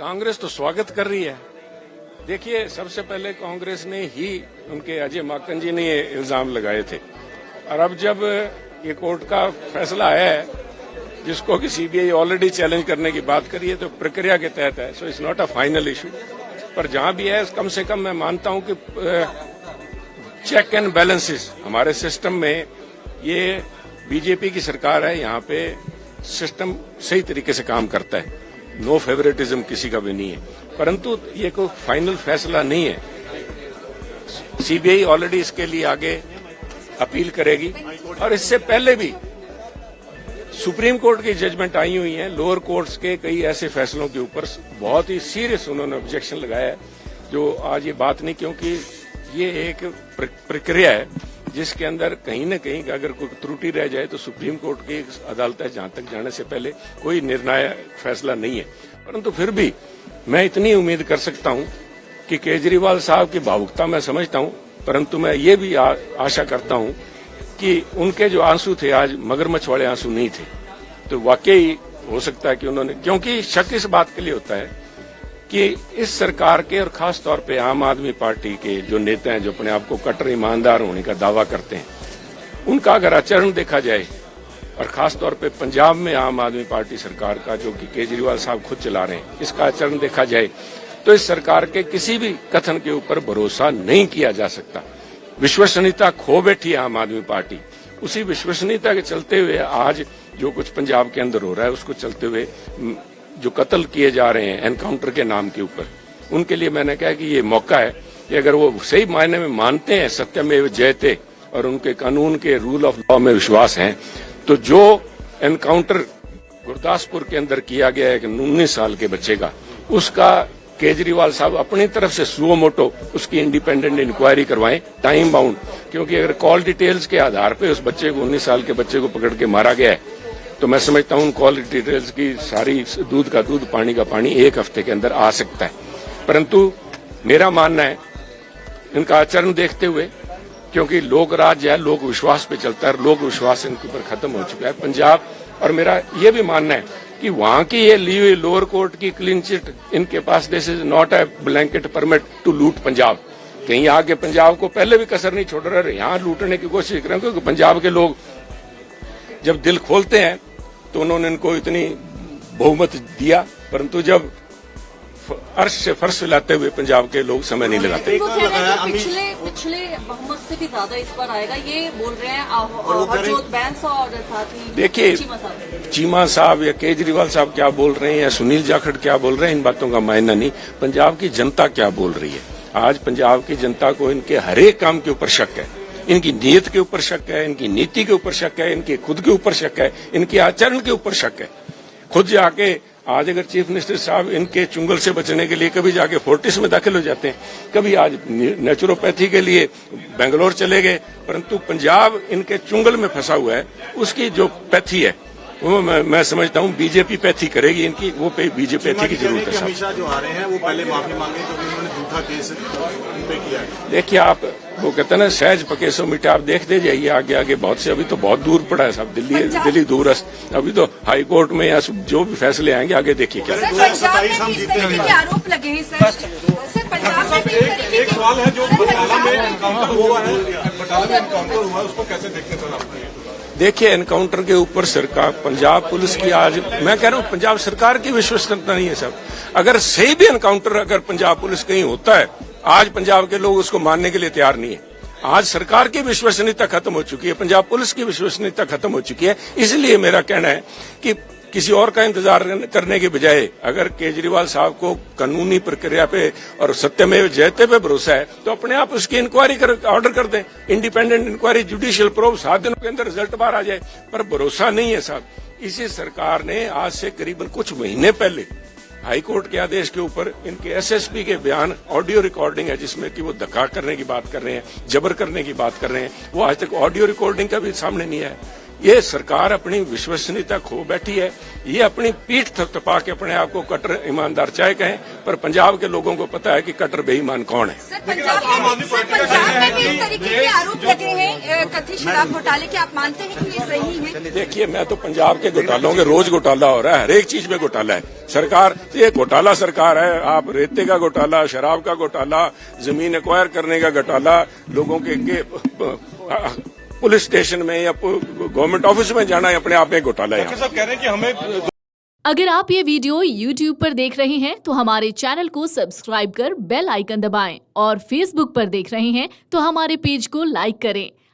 कांग्रेस तो स्वागत कर रही है। देखिए, सबसे पहले कांग्रेस ने ही उनके अजय माकन जी ने ये इल्जाम लगाए थे, और अब जब ये कोर्ट का फैसला है जिसको कि सीबीआई ऑलरेडी चैलेंज करने की बात करी है, तो प्रक्रिया के तहत है, so it's not a final issue. पर जहां भी है, कम से कम मैं मानता हूं कि चेक एंड बैलेंसेस हमारे सिस्टम में, ये बीजेपी की सरकार है, यहाँ पे सिस्टम सही तरीके से काम करता है, नो फेवरेटिज्म किसी का भी नहीं है। परंतु ये कोई फाइनल फैसला नहीं है। सीबीआई ऑलरेडी इसके लिए आगे अपील करेगी, और इससे पहले भी सुप्रीम कोर्ट की जजमेंट आई हुई है, लोअर कोर्ट्स के कई ऐसे फैसलों के ऊपर बहुत ही सीरियस उन्होंने ऑब्जेक्शन लगाया है, जो आज ये बात नहीं, क्योंकि ये एक प्रक्रिया है जिसके अंदर कहीं न कहीं अगर कोई त्रुटि रह जाए तो सुप्रीम कोर्ट की अदालत है, जहां तक जाने से पहले कोई निर्णायक फैसला नहीं है। परंतु फिर भी मैं इतनी उम्मीद कर सकता हूं कि केजरीवाल साहब की भावुकता मैं समझता हूं, परंतु मैं ये भी आशा करता हूं कि उनके जो आंसू थे आज मगरमच्छ वाले आंसू नहीं थे। तो वाकई हो सकता है कि उन्होंने, क्योंकि शक इस बात के लिए होता है कि इस सरकार के और खास तौर पे आम आदमी पार्टी के जो नेता हैं, जो अपने आप को कट्टर ईमानदार होने का दावा करते हैं, उनका अगर आचरण देखा जाए, और खास तौर पे पंजाब में आम आदमी पार्टी सरकार का, जो कि केजरीवाल साहब खुद चला रहे हैं, इसका आचरण देखा जाए तो इस सरकार के किसी भी कथन के ऊपर भरोसा नहीं किया जा सकता। विश्वसनीयता खो बैठी है आम आदमी पार्टी। उसी विश्वसनीयता के चलते हुए आज जो कुछ पंजाब के अंदर हो रहा है, उसको चलते हुए जो कत्ल किए जा रहे हैं एनकाउंटर के नाम के ऊपर, उनके लिए मैंने कहा कि ये मौका है कि अगर वो सही मायने में मानते हैं सत्यमेव जयते और उनके कानून के रूल ऑफ लॉ में विश्वास है, तो जो एनकाउंटर गुरदासपुर के अंदर किया गया है 19 साल के बच्चे का, उसका केजरीवाल साहब अपनी तरफ से सुओ मोटो उसकी इंडिपेंडेंट इंक्वायरी करवाएं, टाइम बाउंड, क्योंकि अगर कॉल डिटेल्स के आधार पे उस बच्चे को, 19 साल के बच्चे को पकड़ के मारा गया है, तो मैं समझता हूं उन कॉल डिटेल्स की सारी, दूध का दूध पानी का पानी 1 हफ्ते के अंदर आ सकता है। परंतु मेरा मानना है इनका आचरण देखते हुए, क्योंकि लोक राज्य है, लोक विश्वास पे चलता है, लोक विश्वास इनके ऊपर खत्म हो चुका है पंजाब। और मेरा ये भी मानना है कि वहां की ये ली हुई लोअर कोर्ट की क्लीन चिट इनके पास, this is not a blanket permit to loot Punjab. कहीं आगे पंजाब को पहले भी कसर नहीं छोड़ रहे, यहां लूटने की कोशिश कर रहे हैं, क्योंकि पंजाब के लोग जब दिल खोलते हैं तो उन्होंने इनको इतनी बहुमत दिया, परंतु जब अर्श से फर्श फैलाते हुए पंजाब के लोग समय नहीं लगाते। पिछले बहुमत से भी ज्यादा इस बार आएगा, ये बोल रहे हैं हरजोत बैंस और साथ ही देखिए चीमा साहब या केजरीवाल साहब क्या बोल रहे हैं या सुनील जाखड़ क्या बोल रहे हैं, इन बातों का मायना नहीं, पंजाब की जनता क्या बोल रही है। आज पंजाब की जनता को इनके हरेक काम के ऊपर शक है, इनकी नीयत के ऊपर शक है, इनकी नीति के ऊपर शक है, इनके खुद के ऊपर शक है, इनके आचरण के ऊपर शक है। खुद जाके आज अगर चीफ मिनिस्टर साहब इनके चुंगल से बचने के लिए कभी जाके फोर्टिस में दाखिल हो जाते हैं, कभी आज नेचुरोपैथी के लिए बेंगलोर चले गए, परंतु पंजाब इनके चुंगल में फंसा हुआ है। उसकी जो पैथी है वो मैं समझता हूँ बीजेपी पैथी करेगी इनकी, वो पे बीजेपी पैथी की जरूरत है। अमित शाह जो आ रहे हैं वो पहले माफी मांगे क्योंकि उन्होंने झूठा केस उन पे किया है। देखिए, आप वो कहते हैं ना, सहज पकेसो मिटे, आप देखते जाइए आगे आगे बहुत से, अभी तो बहुत दूर पड़ा है साहब, दिल्ली दूरस्थ, अभी तो हाई कोर्ट में या जो भी फैसले आएंगे आगे देखिए क्या आरोप लगे हैं सर पंजाब में। एक सवाल है, जो बटाला में एनकाउंटर हुआ है, बटाला में एनकाउंटर हुआ है, उसको कैसे देखते हैं सर आप? देखिए, एनकाउंटर के ऊपर सरकार, पंजाब पुलिस की, आज मैं कह रहा हूं पंजाब सरकार की विश्वसनीयता नहीं है साहब। अगर सही भी एनकाउंटर अगर पंजाब पुलिस कहीं होता है, आज पंजाब के लोग उसको मानने के लिए तैयार नहीं है। आज सरकार की विश्वसनीयता खत्म हो चुकी है, पंजाब पुलिस की विश्वसनीयता खत्म हो चुकी है। इसलिए मेरा कहना है कि किसी और का इंतजार करने के बजाय अगर केजरीवाल साहब को कानूनी प्रक्रिया पे और सत्यमेव जयते पे भरोसा है, तो अपने आप उसकी इंक्वायरी ऑर्डर कर दें, इंडिपेंडेंट इंक्वायरी, जुडिशियल प्रोब, 7 दिनों के अंदर रिजल्ट बाहर आ जाए। पर भरोसा नहीं है साहब। इसी सरकार ने आज से करीबन कुछ महीने पहले हाईकोर्ट के आदेश के ऊपर इनके एसएसपी के बयान, ऑडियो रिकॉर्डिंग है जिसमें कि वो धक्का करने की बात कर रहे हैं, जबर करने की बात कर रहे हैं, वो आज तक ऑडियो रिकॉर्डिंग का भी सामने नहीं आया। ये सरकार अपनी विश्वसनीयता खो बैठी है। ये अपनी पीठ थपथपा के अपने आप को कट्टर ईमानदार चाहे कहें, पर पंजाब के लोगों को पता है कि कट्टर बेईमान कौन है। सर, पंजाब में भी इस तरीके के आरोप लगे हैं कथित शराब घोटाले के, आप मानते हैं कि ये सही है? देखिए, मैं तो पंजाब के घोटालों के रोज घोटाला हो रहा है, हर एक चीज में घोटाला है। सरकार ये घोटाला सरकार है। आप रेते का घोटाला, शराब का घोटाला, जमीन एक्वायर करने का घोटाला, लोगों के पुलिस स्टेशन में या गवर्नमेंट ऑफिस में जाना अपने आप में घोटाला है। साहब कह रहे हैं कि हमें अगर आप ये वीडियो YouTube पर देख रहे हैं तो हमारे चैनल को सब्सक्राइब कर बेल आइकन दबाएं और Facebook पर देख रहे हैं तो हमारे पेज को लाइक करें।